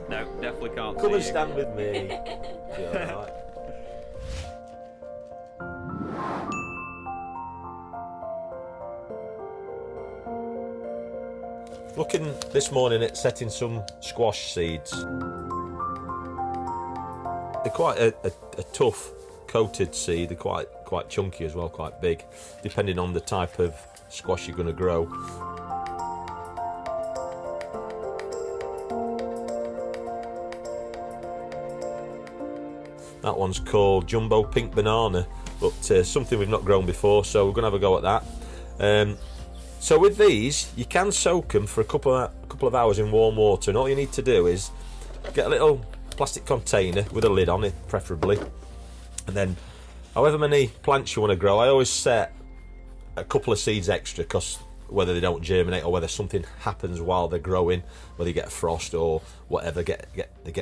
No, definitely can't Come see and you. stand with me. Be all right. Looking this morning at setting some squash seeds. They're quite a tough coated seed. They're quite chunky as well, quite big, depending on the type of squash you're going to grow. That one's called Jumbo Pink Banana, but something we've not grown before, so we're going to have a go at that. So with these, you can soak them for a couple of hours in warm water, and all you need to do is get a little plastic container with a lid on it, preferably, and then however many plants you want to grow, I always set a couple of seeds extra, because whether they don't germinate or whether something happens while they're growing, whether you get a frost or whatever,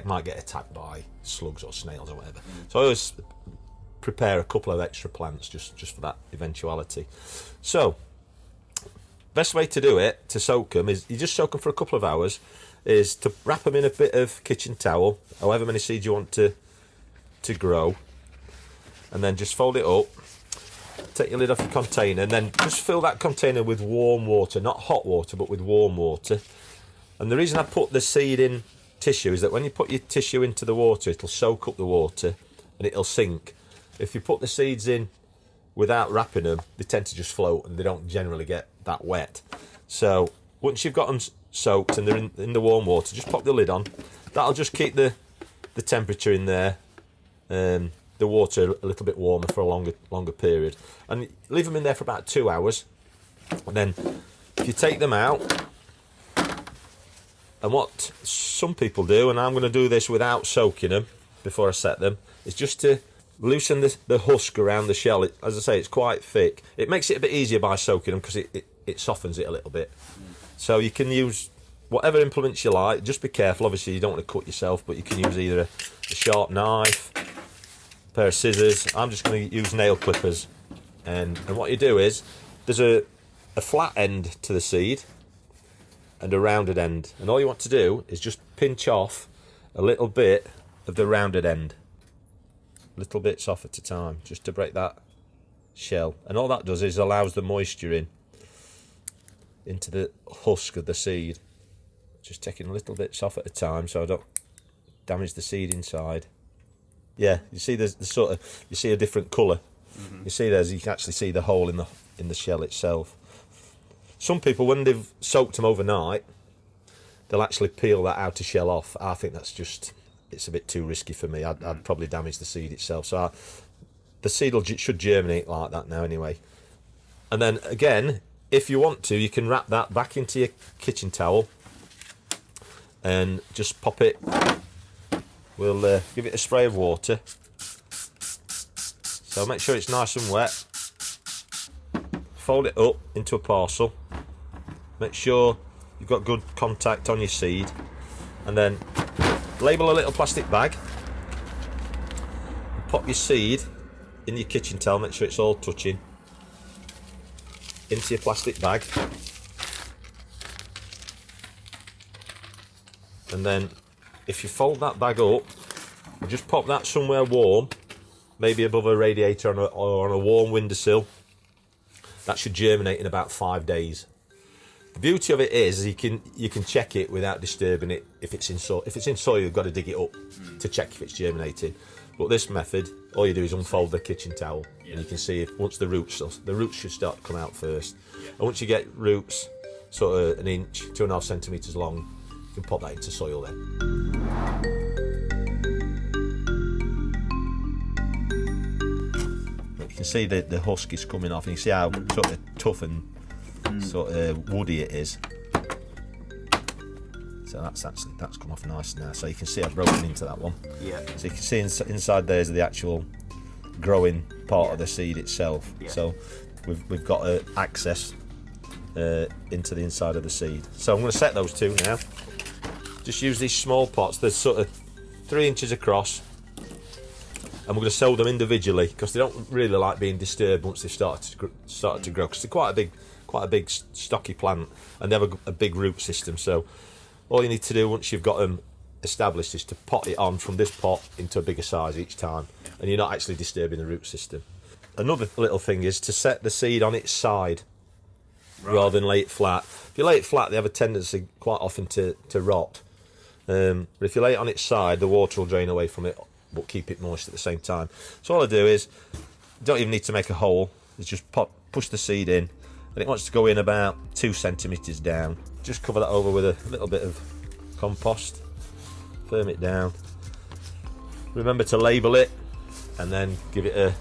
might get attacked by slugs or snails or whatever. So I always prepare a couple of extra plants just for that eventuality. So best way to do it, to soak them, is you just soak them for a couple of hours, is to wrap them in a bit of kitchen towel, however many seeds you want to grow, and then just fold it up, take your lid off your container, and then just fill that container with warm water, not hot water, but with warm water. And the reason I put the seed in tissue is that when you put your tissue into the water, it'll soak up the water and it'll sink. If you put the seeds in without wrapping them, they tend to just float and they don't generally get that wet. So once you've got them soaked and they're in the warm water, just pop the lid on. That'll just keep the temperature in there, the water a little bit warmer for a longer period, and leave them in there for about 2 hours. And then if you take them out, and what some people do, and I'm going to do this without soaking them before I set them, is just to loosen the husk around the shell. As I say, it's quite thick. It makes it a bit easier by soaking them because it softens it a little bit. So you can use whatever implements you like. Just be careful, obviously you don't want to cut yourself, but you can use either a sharp knife, a pair of scissors. I'm just going to use nail clippers. And what you do is, there's a flat end to the seed and a rounded end, and all you want to do is just pinch off a little bit of the rounded end, little bits off at a time, just to break that shell. And all that does is allows the moisture into the husk of the seed. Just taking little bits off at a time so I don't damage the seed inside. Yeah, you see there's you see a different colour. You see you can actually see the hole in the shell itself. Some people, when they've soaked them overnight, they'll actually peel that outer shell off. I think it's a bit too risky for me. I'd probably damage the seed itself. So the seed should germinate like that now anyway. And then again, if you want to, you can wrap that back into your kitchen towel and just pop it. We'll give it a spray of water. So make sure it's nice and wet. Fold it up into a parcel. Make sure you've got good contact on your seed, and then label a little plastic bag. Pop your seed in your kitchen towel, make sure it's all touching, into your plastic bag. And then if you fold that bag up, just pop that somewhere warm, maybe above a radiator or on a warm windowsill. That should germinate in about 5 days. The beauty of it is you can check it without disturbing it. If it's in soil, you've got to dig it up to check if it's germinating. But this method, all you do is unfold the kitchen towel, and you can see if once the roots should start to come out first. And once you get roots sort of 1 inch, 2.5 centimetres long, you can pop that into soil then. You can see the husk is coming off, and you see how sort of tough and sort of woody it is. So that's come off nice now. So you can see I've broken into that one. Yeah. So you can see inside there's the actual growing part of the seed itself. Yeah. So we've got access into the inside of the seed. So I'm going to set those two now. Just use these small pots. They're sort of 3 inches across. And we're going to sow them individually because they don't really like being disturbed once they've started to grow, because they're quite a big stocky plant, and they have a big root system. So all you need to do once you've got them established is to pot it on from this pot into a bigger size each time, and you're not actually disturbing the root system. Another little thing is to set the seed on its side rather than lay it flat. If you lay it flat, they have a tendency quite often to rot. But if you lay it on its side, the water will drain away from it, but keep it moist at the same time. So all I do is, you don't even need to make a hole, it's just push the seed in, and it wants to go in about 2 centimetres down. Just cover that over with a little bit of compost, firm it down. Remember to label it, and then give it a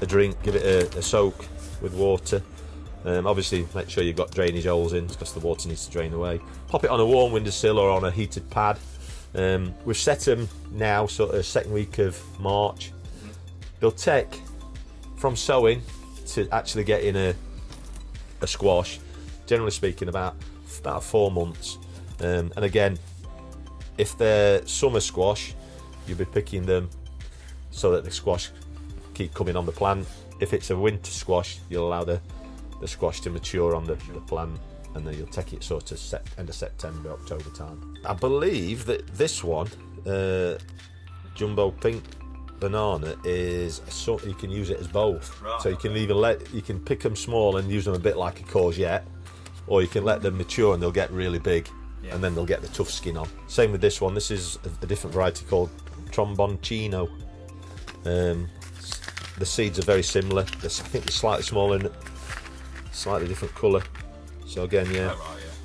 drink, give it a soak with water. Obviously make sure you've got drainage holes in because the water needs to drain away. Pop it on a warm windowsill or on a heated pad. We've set them now sort of second week of March. They'll take from sowing to actually getting a squash, generally speaking, about 4 months. And again, if they're summer squash, you'll be picking them so that the squash keep coming on the plant. If it's a winter squash, you'll allow the squash to mature on the plant, and then you'll take it sort of end of September, October time. I believe that this one, Jumbo Pink Banana, is you can use it as both. Right. So you can you can pick them small and use them a bit like a courgette, or you can let them mature and they'll get really big, and then they'll get the tough skin on. Same with this one. This is a different variety called Tromboncino. The seeds are very similar. I think they're slightly smaller and slightly different colour. So again,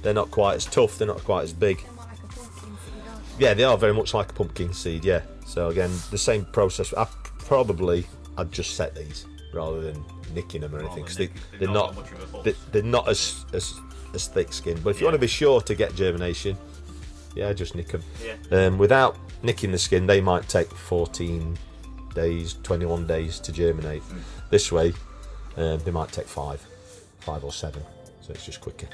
they're not quite as tough, they're not quite as big. Yeah, they are very much like a pumpkin seed, yeah. So again, the same process. I'd just set these rather than nicking them or anything, because they're not as thick skinned. But if you want to be sure to get germination, just nick them. Without nicking the skin, they might take 14 days, 21 days to germinate. This way, they might take 5 or 7, so it's just quicker.